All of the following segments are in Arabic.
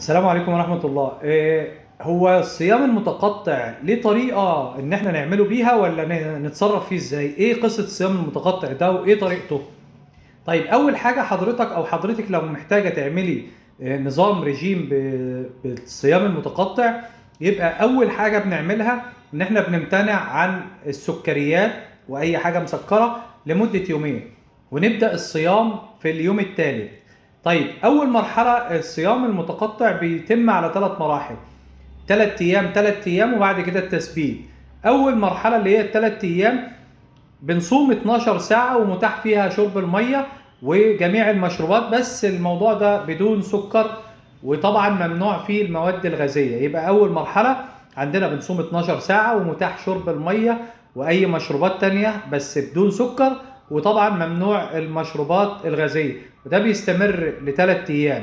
السلام عليكم ورحمة الله. هو الصيام المتقطع ليه طريقة إن إحنا نعمله بيها ولا نتصرف فيه إزاي؟ إيه قصة الصيام المتقطع ده وإيه طريقته؟ طيب، أول حاجة حضرتك أو حضرتك لو محتاجة تعملي نظام رجيم بالصيام المتقطع، يبقى أول حاجة بنعملها إن إحنا بنمتنع عن السكريات وأي حاجة مسكرة لمدة يومين، ونبدأ الصيام في اليوم الثالث. طيب، أول مرحلة الصيام المتقطع بيتم على 3 مراحل: 3 أيام 3 أيام وبعد كده التثبيت. أول مرحلة اللي هي ال3 أيام بنصوم 12 ساعة ومتاح فيها شرب المية وجميع المشروبات، بس الموضوع ده بدون سكر، وطبعا ممنوع فيه المواد الغازية. يبقى أول مرحلة عندنا بنصوم 12 ساعة ومتاح شرب المية وأي مشروبات تانية بس بدون سكر، وطبعا ممنوع المشروبات الغازية، وده بيستمر ل3 أيام.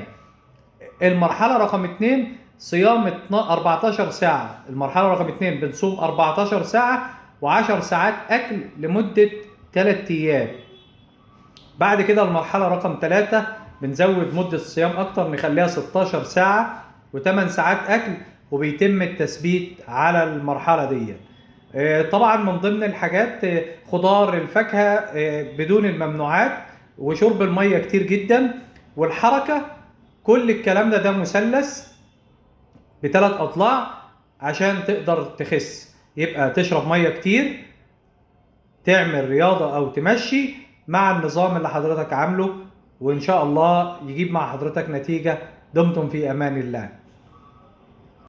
المرحلة رقم 2 صيام 14 ساعة. المرحلة رقم 2 بنصوم 14 ساعة و10 ساعات أكل لمدة 3 أيام. بعد كده المرحلة رقم 3 بنزود مدة الصيام أكتر، نخليها 16 ساعة و8 ساعات أكل، وبيتم التثبيت على المرحلة دي. طبعا من ضمن الحاجات خضار الفاكهة بدون الممنوعات، وشرب المية كتير جدا، والحركة. كل الكلام ده مثلث ب3 أضلاع عشان تقدر تخس. يبقى تشرب مية كتير، تعمل رياضة أو تمشي مع النظام اللي حضرتك عامله، وإن شاء الله يجيب مع حضرتك نتيجة. دمتم في أمان الله.